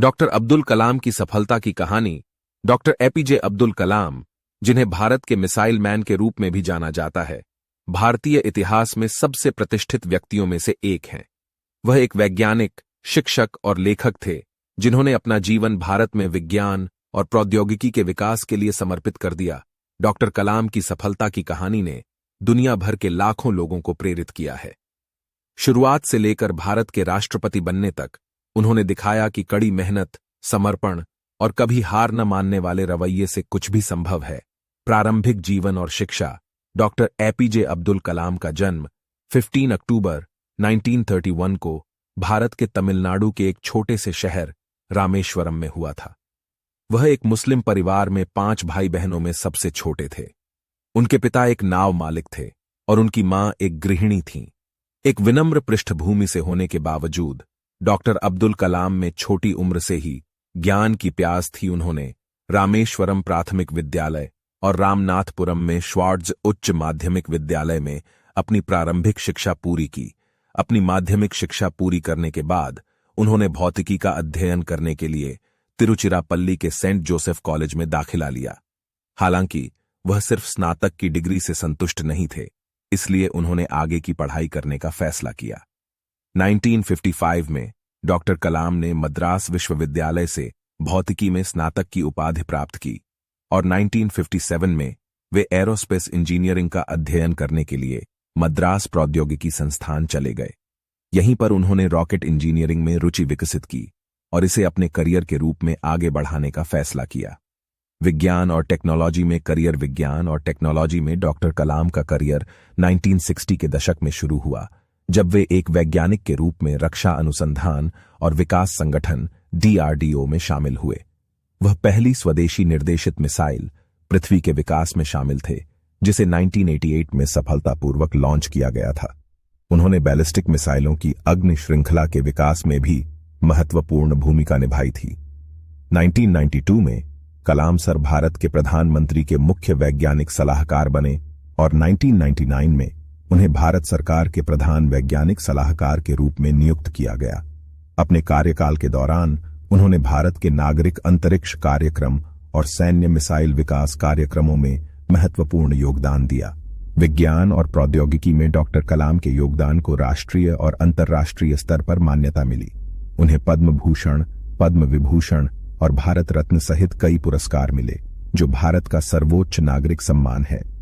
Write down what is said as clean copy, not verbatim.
Doctor Abdul Kalam की सफलता की कहानी। डॉक्टर एपीजे अब्दुल कलाम, जिन्हें भारत के मिसाइल मैन के रूप में भी जाना जाता है, भारतीय इतिहास में सबसे प्रतिष्ठित व्यक्तियों में से एक हैं। वह एक वैज्ञानिक, शिक्षक और लेखक थे जिन्होंने अपना जीवन भारत में विज्ञान और प्रौद्योगिकी के विकास के लिए समर्पित कर दिया। डॉक्टर कलाम की सफलता की कहानी ने दुनिया भर के लाखों लोगों को प्रेरित किया है। शुरुआत से लेकर भारत के राष्ट्रपति बनने तक उन्होंने दिखाया कि कड़ी मेहनत, समर्पण और कभी हार न मानने वाले रवैये से कुछ भी संभव है। प्रारंभिक जीवन और शिक्षा। डॉक्टर एपीजे अब्दुल कलाम का जन्म 15 अक्टूबर 1931 को भारत के तमिलनाडु के एक छोटे से शहर रामेश्वरम में हुआ था। वह एक मुस्लिम परिवार में 5 भाई बहनों में सबसे छोटे थे। उनके पिता एक नाव मालिक थे और उनकी मां एक गृहिणी थीं। एक विनम्र पृष्ठभूमि से होने के बावजूद डॉक्टर अब्दुल कलाम में छोटी उम्र से ही ज्ञान की प्यास थी। उन्होंने रामेश्वरम प्राथमिक विद्यालय और रामनाथपुरम में श्वार्ट्ज उच्च माध्यमिक विद्यालय में अपनी प्रारंभिक शिक्षा पूरी की। अपनी माध्यमिक शिक्षा पूरी करने के बाद उन्होंने भौतिकी का अध्ययन करने के लिए तिरुचिरापल्ली के सेंट जोसेफ कॉलेज में दाखिला लिया। हालांकि वह सिर्फ स्नातक की डिग्री से संतुष्ट नहीं थे, इसलिए उन्होंने आगे की पढ़ाई करने का फैसला किया। 1955 में डॉक्टर कलाम ने मद्रास विश्वविद्यालय से भौतिकी में स्नातक की उपाधि प्राप्त की और 1957 में वे एरोस्पेस इंजीनियरिंग का अध्ययन करने के लिए मद्रास प्रौद्योगिकी संस्थान चले गए। यहीं पर उन्होंने रॉकेट इंजीनियरिंग में रुचि विकसित की और इसे अपने करियर के रूप में आगे बढ़ाने का फैसला किया। विज्ञान और टेक्नोलॉजी में करियर। विज्ञान और टेक्नोलॉजी में डॉक्टर कलाम का करियर 1960 के दशक में शुरू हुआ, जब वे एक वैज्ञानिक के रूप में रक्षा अनुसंधान और विकास संगठन DRDO में शामिल हुए। वह पहली स्वदेशी निर्देशित मिसाइल पृथ्वी के विकास में शामिल थे, जिसे 1988 में सफलतापूर्वक लॉन्च किया गया था। उन्होंने बैलिस्टिक मिसाइलों की अग्नि श्रृंखला के विकास में भी महत्वपूर्ण भूमिका निभाई थी। 1992 में कलाम सर भारत के प्रधानमंत्री के मुख्य वैज्ञानिक सलाहकार बने और 1999 में उन्हें भारत सरकार के प्रधान वैज्ञानिक सलाहकार के रूप में नियुक्त किया गया। अपने कार्यकाल के दौरान उन्होंने भारत के नागरिक अंतरिक्ष कार्यक्रम और सैन्य मिसाइल विकास कार्यक्रमों में महत्वपूर्ण योगदान दिया। विज्ञान और प्रौद्योगिकी में डॉक्टर कलाम के योगदान को राष्ट्रीय और अंतर्राष्ट्रीय स्तर पर मान्यता मिली। उन्हें पद्म भूषण, पद्म विभूषण और भारत रत्न सहित कई पुरस्कार मिले, जो भारत का सर्वोच्च नागरिक सम्मान है।